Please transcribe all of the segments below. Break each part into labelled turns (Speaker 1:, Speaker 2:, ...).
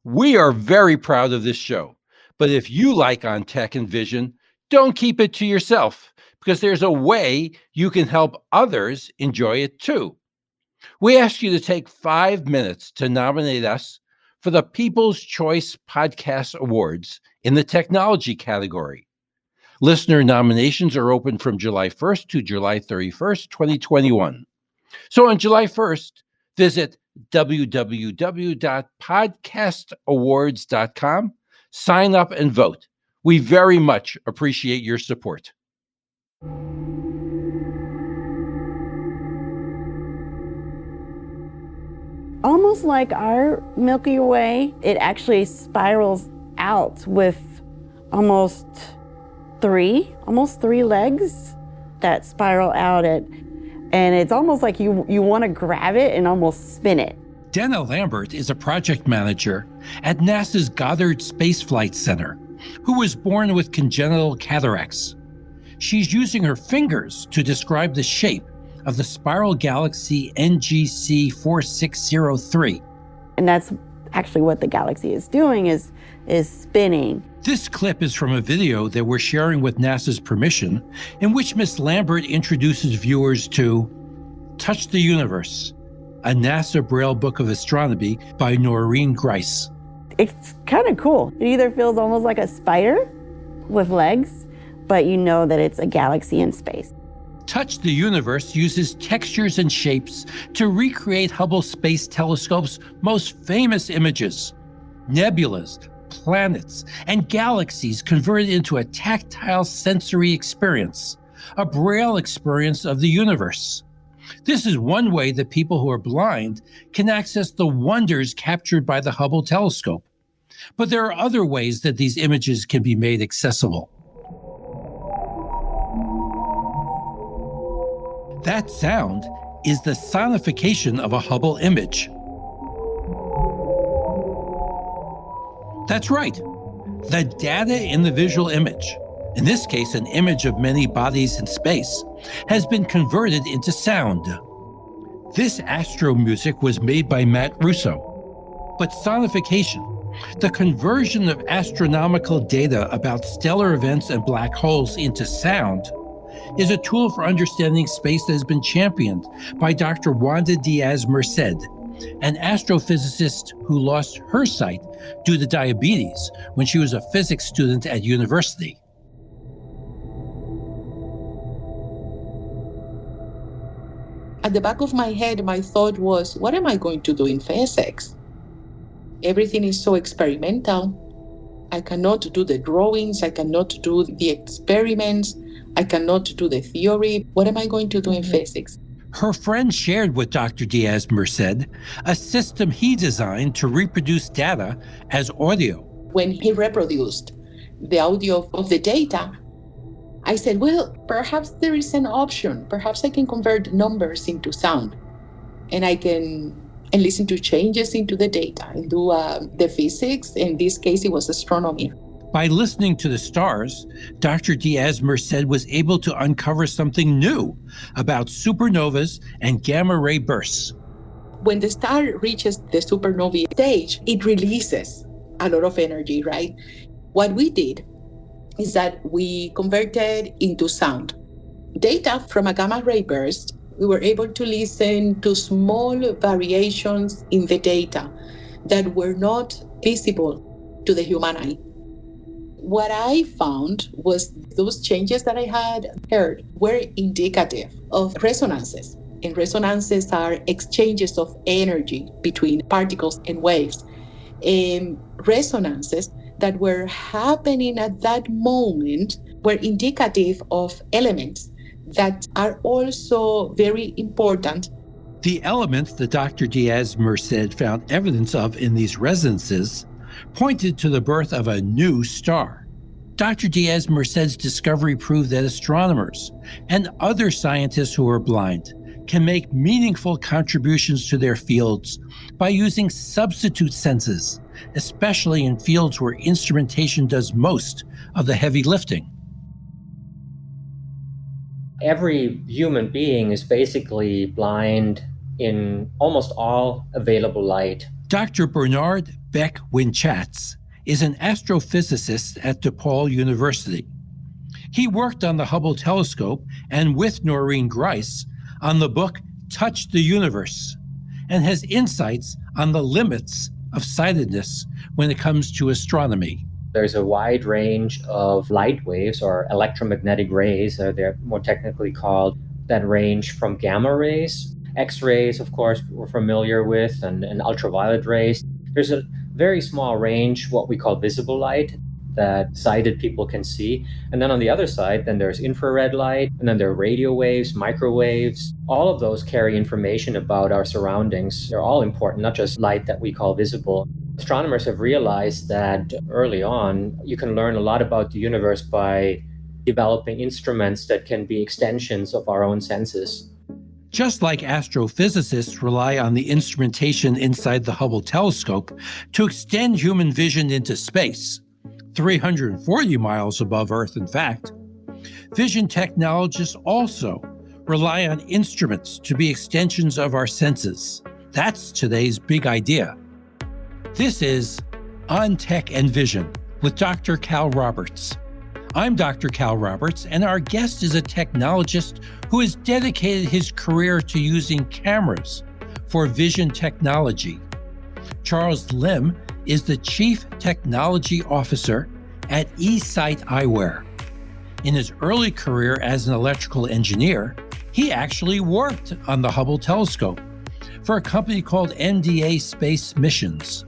Speaker 1: We are very proud of this show, but if you like On Tech and Vision, don't keep it to yourself because there's a way you can help others enjoy it too. We ask you to take 5 minutes to nominate us for the People's Choice Podcast Awards in the technology category. Listener nominations are open from July 1st to July 31st, 2021. So on July 1st, visit www.podcastawards.com, sign up and vote. We very much appreciate your support.
Speaker 2: Almost like our Milky Way, it actually spirals out with almost three legs that spiral out it. And it's almost like you want to grab it and almost spin it.
Speaker 1: Dana Lambert is a project manager at NASA's Goddard Space Flight Center, who was born with congenital cataracts. She's using her fingers to describe the shape of the spiral galaxy NGC 4603.
Speaker 2: And that's actually what the galaxy is doing, is spinning.
Speaker 1: This clip is from a video that we're sharing with NASA's permission, in which Miss Lambert introduces viewers to Touch the Universe, a NASA Braille Book of Astronomy by Noreen Grice.
Speaker 2: It's kind of cool. It either feels almost like a spider with legs, but you know that it's a galaxy in space.
Speaker 1: Touch the Universe uses textures and shapes to recreate Hubble Space Telescope's most famous images. Nebulas, planets, and galaxies converted into a tactile sensory experience, a Braille experience of the universe. This is one way that people who are blind can access the wonders captured by the Hubble telescope. But there are other ways that these images can be made accessible. That sound is the sonification of a Hubble image. That's right. The data in the visual image, in this case an image of many bodies in space, has been converted into sound. This astro music was made by Matt Russo. But sonification, the conversion of astronomical data about stellar events and black holes into sound, is a tool for understanding space that has been championed by Dr. Wanda Diaz-Merced, an astrophysicist who lost her sight due to diabetes when she was a physics student at university.
Speaker 3: At the back of my head, my thought was, what am I going to do in physics? Everything is so experimental. I cannot do the drawings. I cannot do the experiments. I cannot do the theory. What am I going to do in physics?
Speaker 1: Her friend shared with Dr. Diaz-Merced a system he designed to reproduce data as audio.
Speaker 3: When he reproduced the audio of the data, I said, well, perhaps there is an option. Perhaps I can convert numbers into sound, and I can listen to changes into the data and do the physics. In this case, it was astronomy.
Speaker 1: By listening to the stars, Dr. Diaz-Merced was able to uncover something new about supernovas and gamma-ray bursts.
Speaker 3: When the star reaches the supernovae stage, it releases a lot of energy, right? What we did is that we converted into sound. Data from a gamma-ray burst, we were able to listen to small variations in the data that were not visible to the human eye. What I found was those changes that I had heard were indicative of resonances. And resonances are exchanges of energy between particles and waves. And resonances that were happening at that moment were indicative of elements that are also very important.
Speaker 1: The elements that Dr. Diaz-Merced found evidence of in these resonances pointed to the birth of a new star. Dr. Diaz-Merced's discovery proved that astronomers and other scientists who are blind can make meaningful contributions to their fields by using substitute senses, especially in fields where instrumentation does most of the heavy lifting.
Speaker 4: Every human being is basically blind in almost all available light.
Speaker 1: Dr. Bernard Beck-Winchatz is an astrophysicist at DePaul University. He worked on the Hubble telescope and with Noreen Grice on the book Touch the Universe, and has insights on the limits of sightedness when it comes to astronomy.
Speaker 4: There's a wide range of light waves or electromagnetic rays, they're more technically called, that range from gamma rays, X-rays, of course, we're familiar with, and ultraviolet rays. There's a very small range, what we call visible light, that sighted people can see. And then on the other side, then there's infrared light, and then there are radio waves, microwaves. All of those carry information about our surroundings. They're all important, not just light that we call visible. Astronomers have realized that early on, you can learn a lot about the universe by developing instruments that can be extensions of our own senses.
Speaker 1: Just like astrophysicists rely on the instrumentation inside the Hubble telescope to extend human vision into space, 340 miles above Earth, in fact, vision technologists also rely on instruments to be extensions of our senses. That's today's big idea. This is On Tech and Vision with Dr. Cal Roberts. I'm Dr. Cal Roberts, and our guest is a technologist who has dedicated his career to using cameras for vision technology. Charles Lim is the Chief Technology Officer at eSight Eyewear. In his early career as an electrical engineer, he actually worked on the Hubble telescope for a company called MDA Space Missions.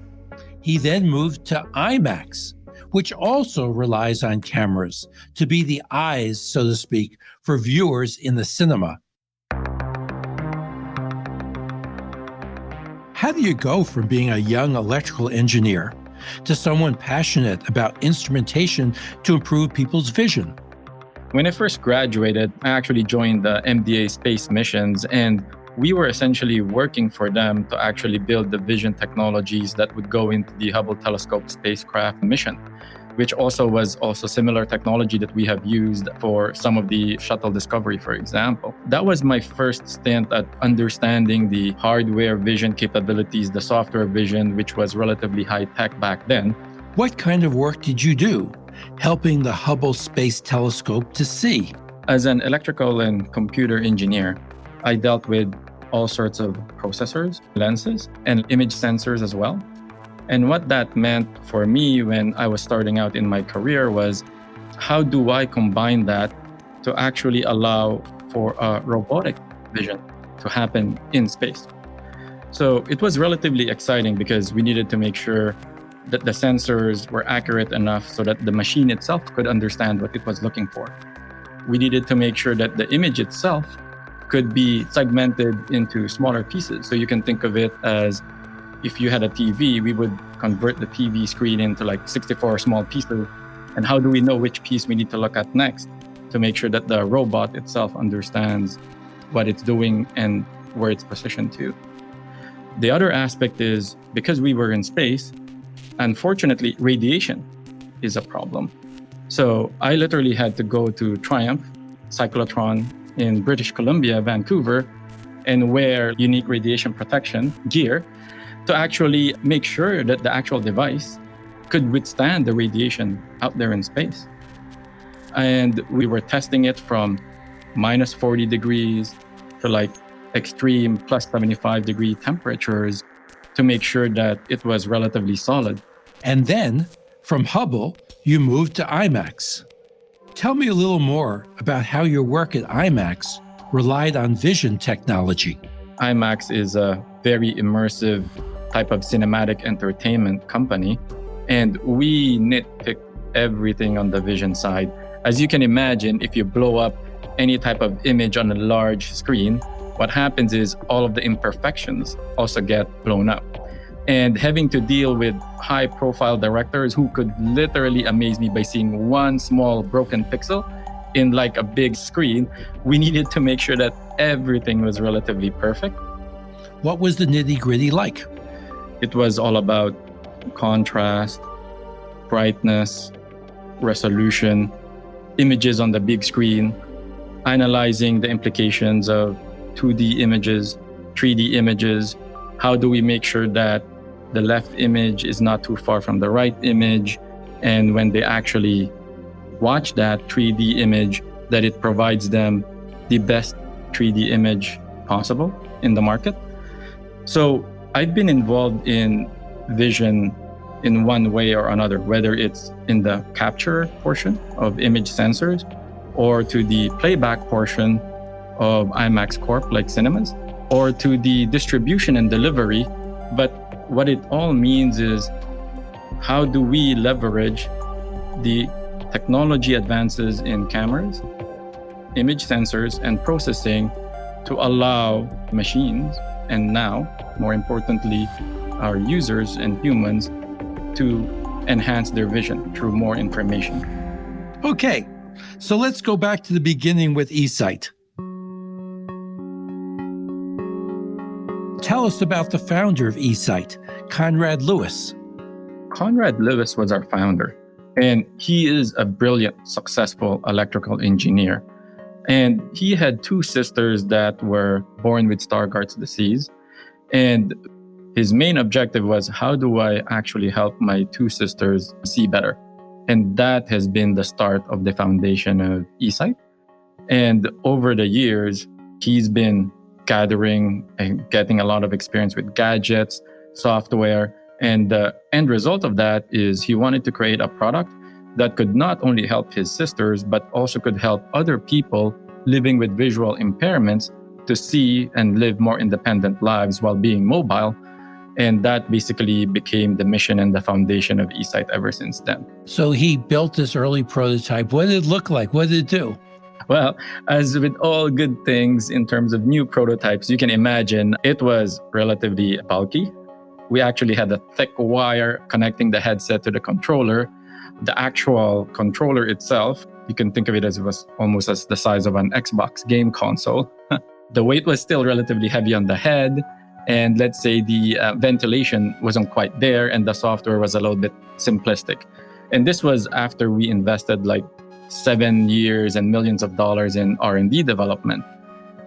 Speaker 1: He then moved to IMAX, which also relies on cameras to be the eyes, so to speak, for viewers in the cinema. How do you go from being a young electrical engineer to someone passionate about instrumentation to improve people's vision?
Speaker 5: When I first graduated, I actually joined the MDA Space Missions, and we were essentially working for them to actually build the vision technologies that would go into the Hubble telescope spacecraft mission, which was similar technology that we have used for some of the shuttle Discovery, for example. That was my first stint at understanding the hardware vision capabilities, the software vision, which was relatively high tech back then.
Speaker 1: What kind of work did you do helping the Hubble Space Telescope to see?
Speaker 5: As an electrical and computer engineer, I dealt with all sorts of processors, lenses, and image sensors as well. And what that meant for me when I was starting out in my career was, how do I combine that to actually allow for a robotic vision to happen in space? So it was relatively exciting because we needed to make sure that the sensors were accurate enough so that the machine itself could understand what it was looking for. We needed to make sure that the image itself could be segmented into smaller pieces. So you can think of it as, if you had a TV, we would convert the TV screen into like 64 small pieces. And how do we know which piece we need to look at next to make sure that the robot itself understands what it's doing and where it's positioned to? The other aspect is, because we were in space, unfortunately, radiation is a problem. So I literally had to go to Triumph cyclotron in British Columbia, Vancouver, and wear unique radiation protection gear to actually make sure that the actual device could withstand the radiation out there in space. And we were testing it from minus 40 degrees to like extreme plus 75 degree temperatures to make sure that it was relatively solid.
Speaker 1: And then, from Hubble, you moved to IMAX. Tell me a little more about how your work at IMAX relied on vision technology.
Speaker 5: IMAX is a very immersive type of cinematic entertainment company, and we nitpick everything on the vision side. As you can imagine, if you blow up any type of image on a large screen, what happens is all of the imperfections also get blown up. And having to deal with high-profile directors who could literally amaze me by seeing one small broken pixel in like a big screen, we needed to make sure that everything was relatively perfect.
Speaker 1: What was the nitty-gritty like?
Speaker 5: It was all about contrast, brightness, resolution, images on the big screen, analyzing the implications of 2D images, 3D images. How do we make sure that the left image is not too far from the right image. And when they actually watch that 3D image, that it provides them the best 3D image possible in the market. So I've been involved in vision in one way or another, whether it's in the capture portion of image sensors or to the playback portion of IMAX Corp like cinemas, or to the distribution and delivery. But what it all means is, how do we leverage the technology advances in cameras, image sensors, and processing to allow machines, and now, more importantly, our users and humans, to enhance their vision through more information.
Speaker 1: Okay, so let's go back to the beginning with eSight. Tell us about the founder of eSight, Conrad Lewis.
Speaker 5: Conrad Lewis was our founder, and he is a brilliant, successful electrical engineer. And he had two sisters that were born with Stargardt's disease. And his main objective was, how do I actually help my two sisters see better? And that has been the start of the foundation of eSight. And over the years, he's been gathering and getting a lot of experience with gadgets, software. And the end result of that is he wanted to create a product that could not only help his sisters, but also could help other people living with visual impairments to see and live more independent lives while being mobile. And that basically became the mission and the foundation of eSight ever since then.
Speaker 1: So he built this early prototype. What did it look like? What did it do?
Speaker 5: Well, as with all good things in terms of new prototypes, you can imagine it was relatively bulky. We actually had a thick wire connecting the headset to the controller. The actual controller itself, you can think of it as it was almost as the size of an Xbox game console. The weight was still relatively heavy on the head. And let's say the ventilation wasn't quite there and the software was a little bit simplistic. And this was after we invested like 7 years and millions of dollars in R&D development.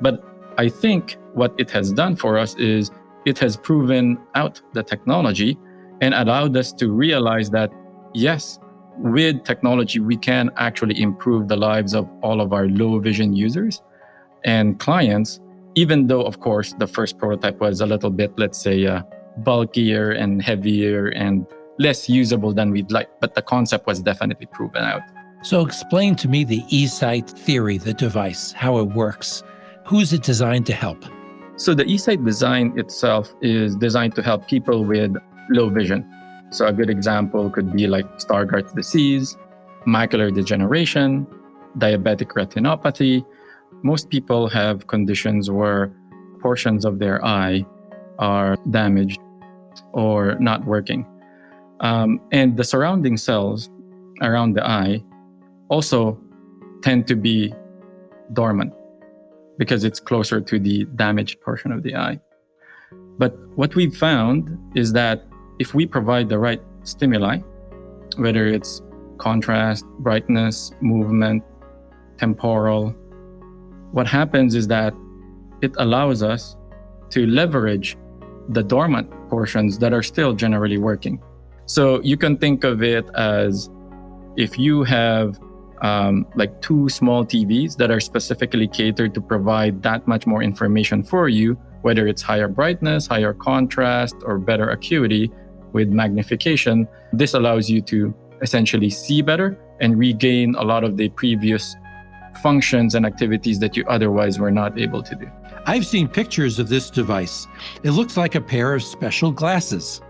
Speaker 5: But I think what it has done for us is it has proven out the technology and allowed us to realize that, yes, with technology, we can actually improve the lives of all of our low vision users and clients, even though, of course, the first prototype was a little bit, let's say, bulkier and heavier and less usable than we'd like. But the concept was definitely proven out.
Speaker 1: So explain to me the eSight theory, the device, how it works. Who's it designed to help?
Speaker 5: So the eSight design itself is designed to help people with low vision. So a good example could be like Stargardt's disease, macular degeneration, diabetic retinopathy. Most people have conditions where portions of their eye are damaged or not working. And the surrounding cells around the eye also tend to be dormant because it's closer to the damaged portion of the eye. But what we've found is that if we provide the right stimuli, whether it's contrast, brightness, movement, temporal, what happens is that it allows us to leverage the dormant portions that are still generally working. So you can think of it as if you have like two small TVs that are specifically catered to provide that much more information for you, whether it's higher brightness, higher contrast, or better acuity with magnification. This allows you to essentially see better and regain a lot of the previous functions and activities that you otherwise were not able to do.
Speaker 1: I've seen pictures of this device. It looks like a pair of special glasses.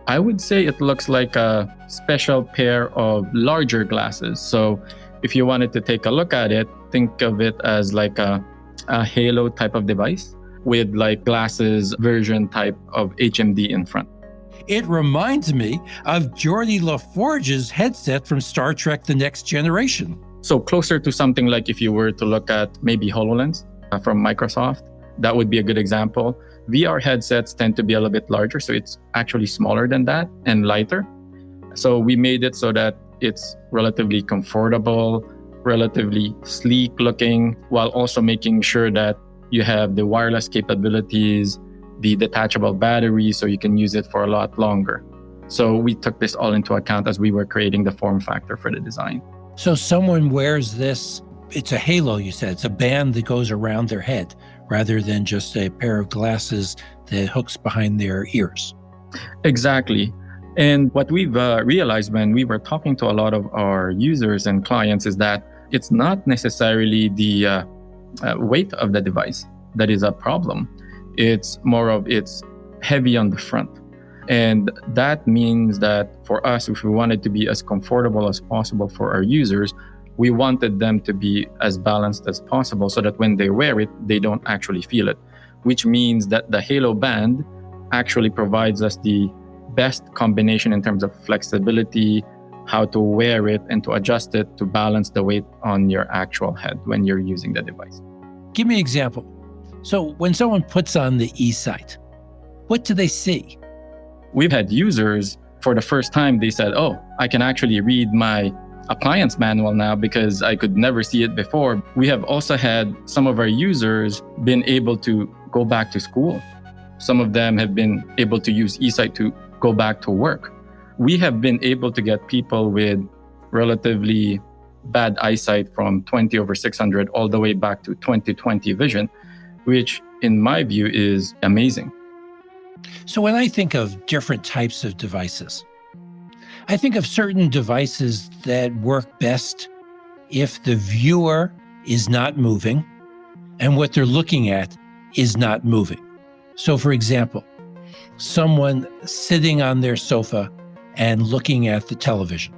Speaker 5: I would say it looks like a special pair of larger glasses. So if you wanted to take a look at it, think of it as like a halo type of device with like glasses version type of HMD in front.
Speaker 1: It reminds me of Geordi LaForge's headset from Star Trek: The Next Generation.
Speaker 5: So closer to something like if you were to look at maybe HoloLens from Microsoft, that would be a good example. VR headsets tend to be a little bit larger, so it's actually smaller than that and lighter. So we made it so that it's relatively comfortable, relatively sleek looking, while also making sure that you have the wireless capabilities, the detachable battery so you can use it for a lot longer. So we took this all into account as we were creating the form factor for the design.
Speaker 1: So someone wears this, it's a halo, you said. It's a band that goes around their head rather than just a pair of glasses that hooks behind their ears.
Speaker 5: Exactly. And what we've realized when we were talking to a lot of our users and clients is that it's not necessarily the weight of the device that is a problem. It's more of it's heavy on the front. And that means that for us, if we wanted to be as comfortable as possible for our users, we wanted them to be as balanced as possible so that when they wear it, they don't actually feel it, which means that the halo band actually provides us the best combination in terms of flexibility, how to wear it and to adjust it to balance the weight on your actual head when you're using the device.
Speaker 1: Give me an example. So when someone puts on the eSight, what do they see?
Speaker 5: We've had users, for the first time, they said, oh, I can actually read my appliance manual now because I could never see it before. We have also had some of our users been able to go back to school. Some of them have been able to use eSight to go back to work. We have been able to get people with relatively bad eyesight from 20/600 all the way back to 20/20 vision, which in my view is amazing.
Speaker 1: So when I think of different types of devices, I think of certain devices that work best if the viewer is not moving and what they're looking at is not moving. So for example, someone sitting on their sofa and looking at the television.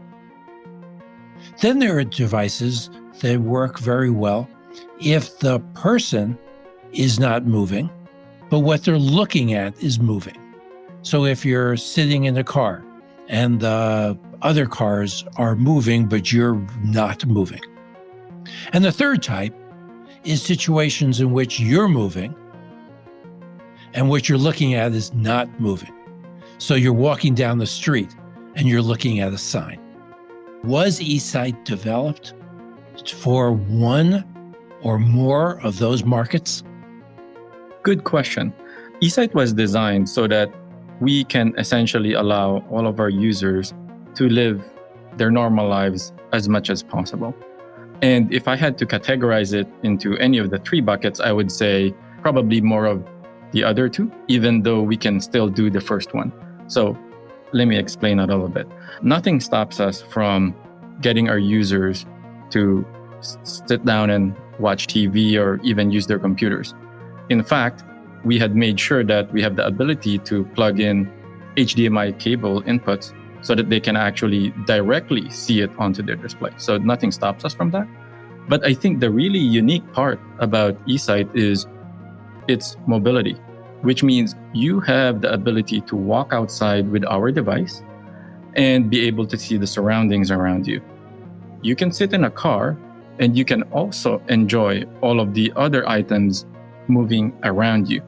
Speaker 1: Then there are devices that work very well if the person is not moving, but what they're looking at is moving. So if you're sitting in a car and the other cars are moving, but you're not moving. And the third type is situations in which you're moving and what you're looking at is not moving. So you're walking down the street and you're looking at a sign. Was eSight developed for one or more of those markets?
Speaker 5: Good question. eSight was designed so that we can essentially allow all of our users to live their normal lives as much as possible. And if I had to categorize it into any of the three buckets, I would say probably more of the other two, even though we can still do the first one. So let me explain a little bit. Nothing stops us from getting our users to sit down and watch TV or even use their computers. In fact, we had made sure that we have the ability to plug in HDMI cable inputs so that they can actually directly see it onto their display. So nothing stops us from that. But I think the really unique part about eSight is its mobility, which means you have the ability to walk outside with our device and be able to see the surroundings around you. You can sit in a car and you can also enjoy all of the other items moving around you.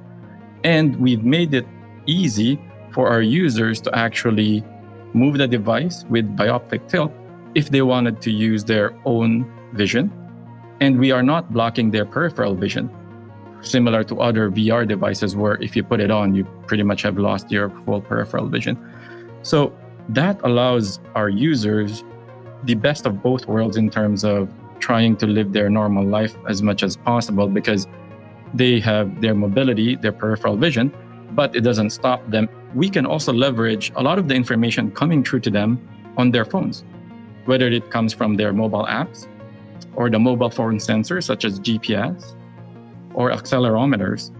Speaker 5: And we've made it easy for our users to actually move the device with bioptic tilt if they wanted to use their own vision. And we are not blocking their peripheral vision, similar to other VR devices where if you put it on, you pretty much have lost your full peripheral vision. So that allows our users the best of both worlds in terms of trying to live their normal life as much as possible because they have their mobility, their peripheral vision, but it doesn't stop them. We can also leverage a lot of the information coming through to them on their phones, whether it comes from their mobile apps or the mobile phone sensors such as GPS or accelerometers,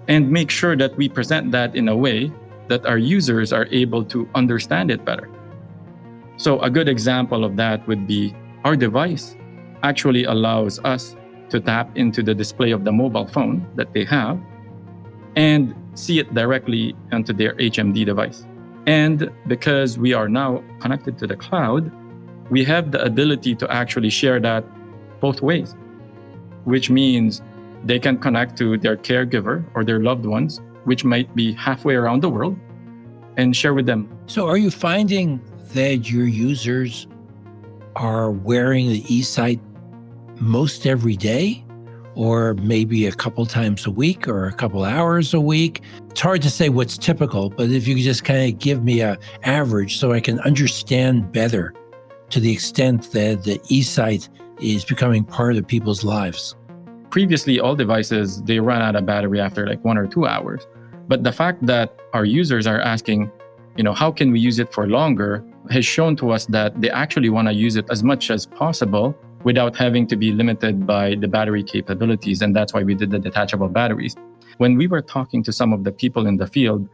Speaker 5: and make sure that we present that in a way that our users are able to understand it better. So a good example of that would be our device actually allows us to tap into the display of the mobile phone that they have and see it directly onto their HMD device. And because we are now connected to the cloud, we have the ability to actually share that both ways, which means they can connect to their caregiver or their loved ones, which might be halfway around the world, and share with them.
Speaker 1: So are you finding that your users are wearing the eSight most every day? or maybe a couple times a week or a couple hours a week? It's hard to say what's typical, but if you could just kind of give me an average so I can understand better to the extent that the e-sight is becoming part of people's lives.
Speaker 5: Previously, all devices, they run out of battery after like 1 or 2 hours. But the fact that our users are asking, how can we use it for longer, has shown to us that they actually want to use it as much as possible without having to be limited by the battery capabilities. And that's why we did the detachable batteries. When we were talking to some of the people in the field,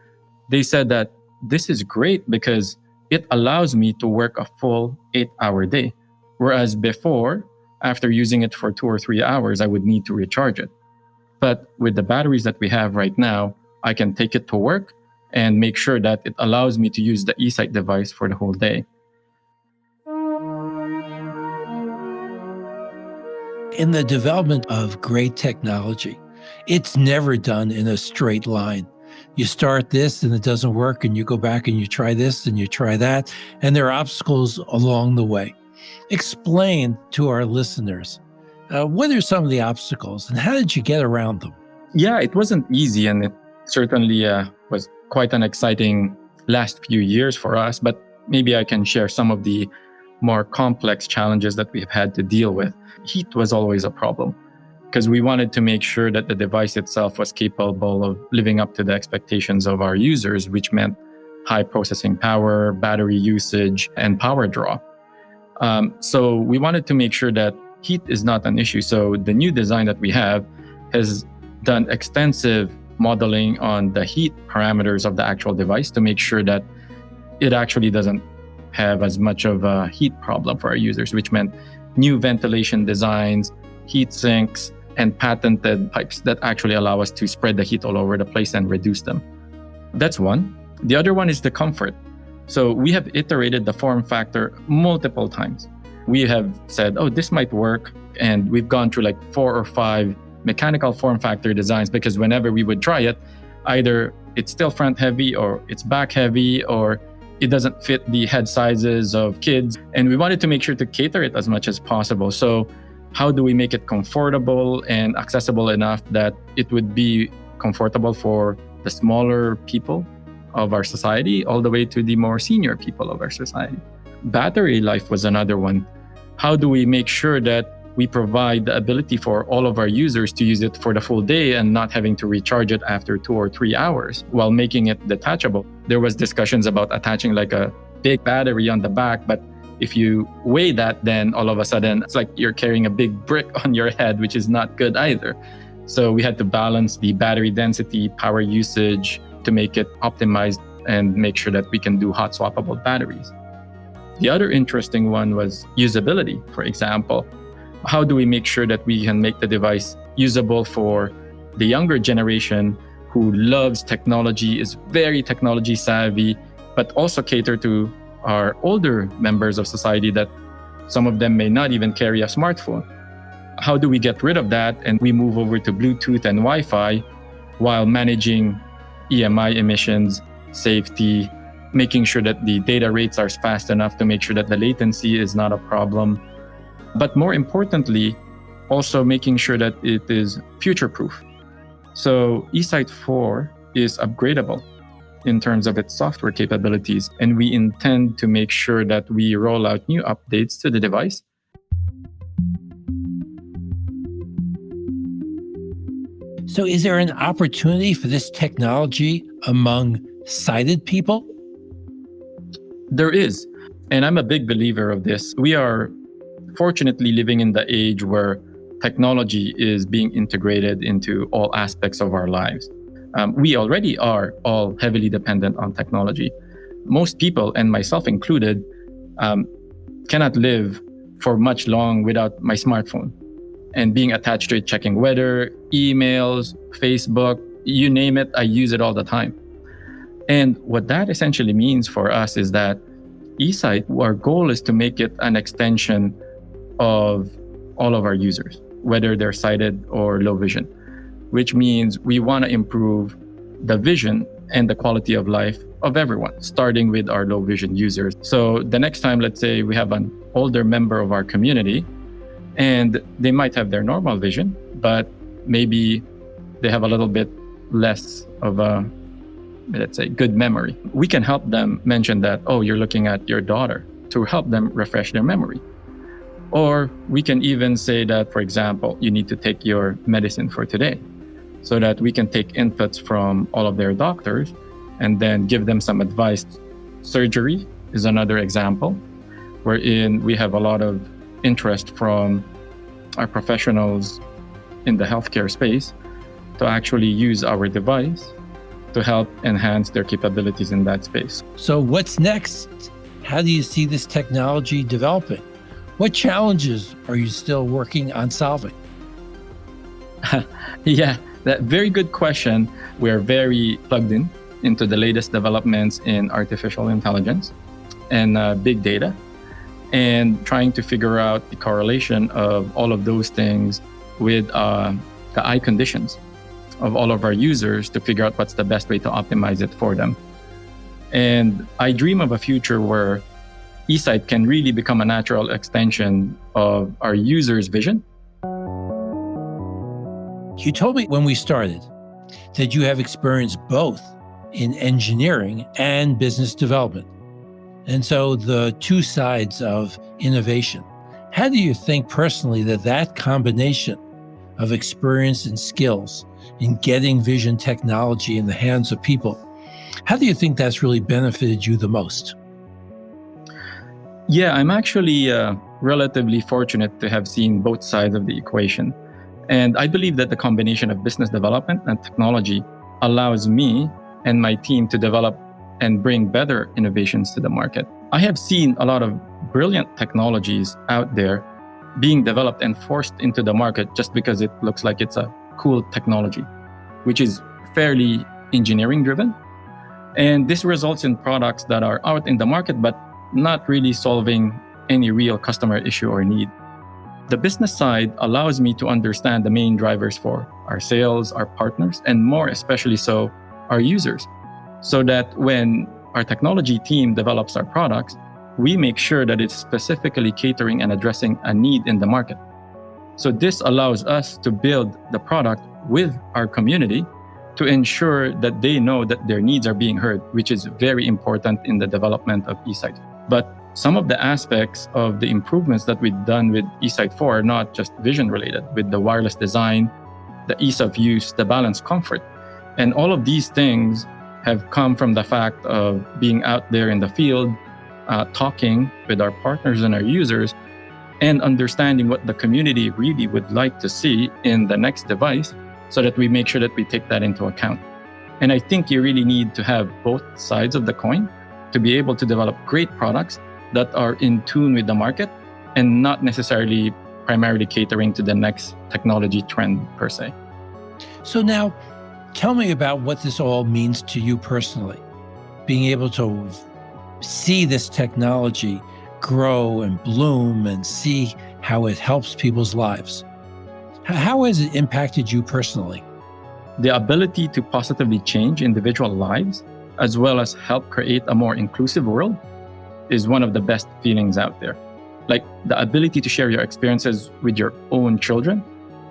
Speaker 5: they said that this is great because it allows me to work a full 8-hour day. Whereas before, after using it for 2 or 3 hours, I would need to recharge it. But with the batteries that we have right now, I can take it to work and make sure that it allows me to use the e-sight device for the whole day.
Speaker 1: In the development of great technology, it's never done in a straight line. You start this and it doesn't work, and you go back and you try this and you try that, and there are obstacles along the way. Explain to our listeners, what are some of the obstacles and how did you get around them?
Speaker 5: Yeah, it wasn't easy, and it certainly was quite an exciting last few years for us, but maybe I can share some of the more complex challenges that we've had to deal with. Heat was always a problem because we wanted to make sure that the device itself was capable of living up to the expectations of our users, which meant high processing power, battery usage, and power draw. So we wanted to make sure that heat is not an issue. So the new design that we have has done extensive modeling on the heat parameters of the actual device to make sure that it actually doesn't have as much of a heat problem for our users, which meant new ventilation designs, heat sinks, and patented pipes that actually allow us to spread the heat all over the place and reduce them. That's one. The other one is the comfort. So we have iterated the form factor multiple times. We have said, this might work. And we've gone through like 4 or 5 mechanical form factor designs because whenever we would try it, either it's still front heavy or it's back heavy or it doesn't fit the head sizes of kids. And we wanted to make sure to cater it as much as possible. So how do we make it comfortable and accessible enough that it would be comfortable for the smaller people of our society all the way to the more senior people of our society? Battery life was another one. How do we make sure that we provide the ability for all of our users to use it for the full day and not having to recharge it after 2 or 3 hours while making it detachable? There was discussions about attaching like a big battery on the back, but if you weigh that, then all of a sudden it's like you're carrying a big brick on your head, which is not good either. So we had to balance the battery density, power usage to make it optimized and make sure that we can do hot swappable batteries. The other interesting one was usability, for example. How do we make sure that we can make the device usable for the younger generation who loves technology, is very technology savvy, but also cater to our older members of society that some of them may not even carry a smartphone? How do we get rid of that and we move over to Bluetooth and Wi-Fi while managing EMI emissions, safety, making sure that the data rates are fast enough to make sure that the latency is not a problem? But more importantly, also making sure that it is future-proof. So e-sight 4 is upgradable in terms of its software capabilities, and we intend to make sure that we roll out new updates to the device.
Speaker 1: So is there an opportunity for this technology among sighted people?
Speaker 5: There is, and I'm a big believer of this. We are fortunately living in the age where technology is being integrated into all aspects of our lives. We already are all heavily dependent on technology. Most people, and myself included, cannot live for much long without my smartphone and being attached to it, checking weather, emails, Facebook, you name it, I use it all the time. And what that essentially means for us is that e-sight, our goal is to make it an extension of all of our users, whether they're sighted or low vision, which means we want to improve the vision and the quality of life of everyone, starting with our low vision users. So the next time, let's say we have an older member of our community and they might have their normal vision, but maybe they have a little bit less of a, let's say, good memory. We can help them mention that, oh, you're looking at your daughter, to help them refresh their memory. Or we can even say that, for example, you need to take your medicine for today, so that we can take inputs from all of their doctors and then give them some advice. Surgery is another example, wherein we have a lot of interest from our professionals in the healthcare space to actually use our device to help enhance their capabilities in that space.
Speaker 1: So what's next? How do you see this technology developing? What challenges are you still working on solving?
Speaker 5: Yeah, that very good question. We're very plugged into the latest developments in artificial intelligence and big data, and trying to figure out the correlation of all of those things with the eye conditions of all of our users to figure out what's the best way to optimize it for them. And I dream of a future where eSight can really become a natural extension of our users' vision.
Speaker 1: You told me when we started that you have experience both in engineering and business development. And so the two sides of innovation. How do you think personally that combination of experience and skills in getting vision technology in the hands of people, how do you think that's really benefited you the most?
Speaker 5: Yeah, I'm actually relatively fortunate to have seen both sides of the equation. And I believe that the combination of business development and technology allows me and my team to develop and bring better innovations to the market. I have seen a lot of brilliant technologies out there being developed and forced into the market just because it looks like it's a cool technology, which is fairly engineering driven. And this results in products that are out in the market, but not really solving any real customer issue or need. The business side allows me to understand the main drivers for our sales, our partners, and more especially so, our users, so that when our technology team develops our products, we make sure that it's specifically catering and addressing a need in the market. So this allows us to build the product with our community to ensure that they know that their needs are being heard, which is very important in the development of eSight. But some of the aspects of the improvements that we've done with eSight 4 are not just vision related, with the wireless design, the ease of use, the balanced comfort. And all of these things have come from the fact of being out there in the field, talking with our partners and our users, and understanding what the community really would like to see in the next device, so that we make sure that we take that into account. And I think you really need to have both sides of the coin to be able to develop great products that are in tune with the market and not necessarily primarily catering to the next technology trend per se.
Speaker 1: So now, tell me about what this all means to you personally, being able to see this technology grow and bloom and see how it helps people's lives. How has it impacted you personally?
Speaker 5: The ability to positively change individual lives, as well as help create a more inclusive world, is one of the best feelings out there. Like the ability to share your experiences with your own children,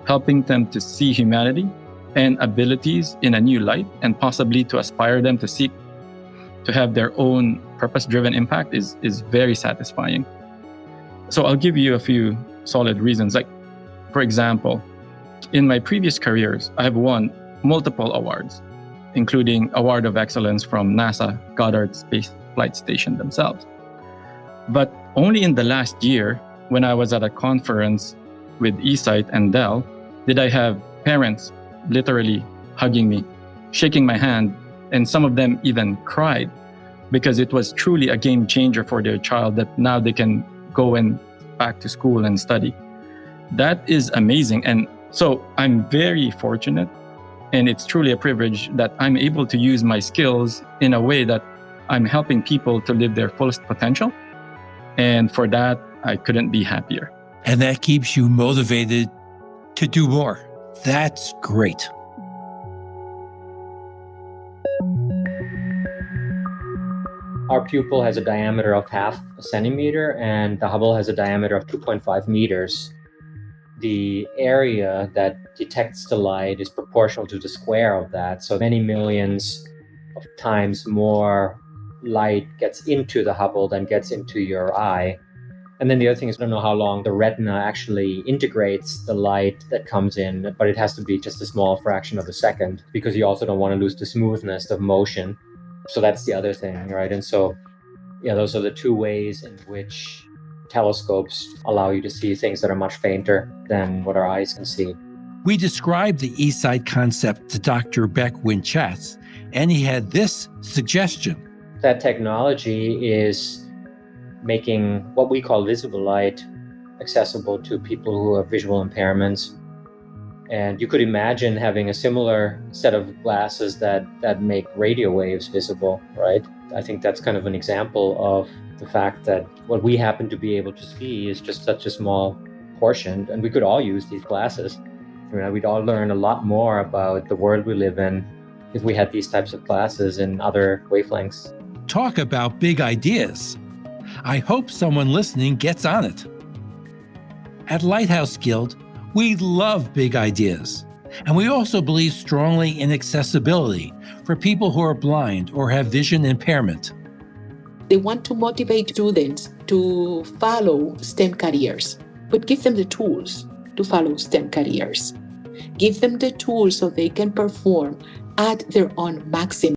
Speaker 5: helping them to see humanity and abilities in a new light, and possibly to aspire them to seek to have their own purpose-driven impact is very satisfying. So I'll give you a few solid reasons. Like, for example, in my previous careers, I have won multiple awards, including Award of Excellence from NASA Goddard Space Flight Station themselves. But only in the last year, when I was at a conference with eSight and Dell, did I have parents literally hugging me, shaking my hand, and some of them even cried, because it was truly a game changer for their child that now they can go back to school and study. That is amazing. And so I'm very fortunate, and it's truly a privilege that I'm able to use my skills in a way that I'm helping people to live their fullest potential. And for that, I couldn't be happier.
Speaker 1: And that keeps you motivated to do more. That's great.
Speaker 4: Our pupil has a diameter of 0.5 centimeter, and the Hubble has a diameter of 2.5 meters. the area that detects the light is proportional to the square of that. So many millions of times more light gets into the Hubble than gets into your eye. And then the other thing is, I don't know how long the retina actually integrates the light that comes in, but it has to be just a small fraction of a second, because you also don't want to lose the smoothness of motion. So that's the other thing, right? And so, yeah, those are the two ways in which telescopes allow you to see things that are much fainter than what our eyes can see.
Speaker 1: We described the eSight concept to Dr. Beck Winchatz, and he had this suggestion.
Speaker 4: That technology is making what we call visible light accessible to people who have visual impairments. And you could imagine having a similar set of glasses that make radio waves visible, right? I think that's kind of an example of the fact that what we happen to be able to see is just such a small portion, and we could all use these glasses. We'd all learn a lot more about the world we live in if we had these types of glasses in other wavelengths.
Speaker 1: Talk about big ideas. I hope someone listening gets on it. At Lighthouse Guild, we love big ideas, and we also believe strongly in accessibility for people who are blind or have vision impairment.
Speaker 3: They want to motivate students to follow STEM careers, but give them the tools to follow STEM careers. Give them the tools so they can perform at their own maximum.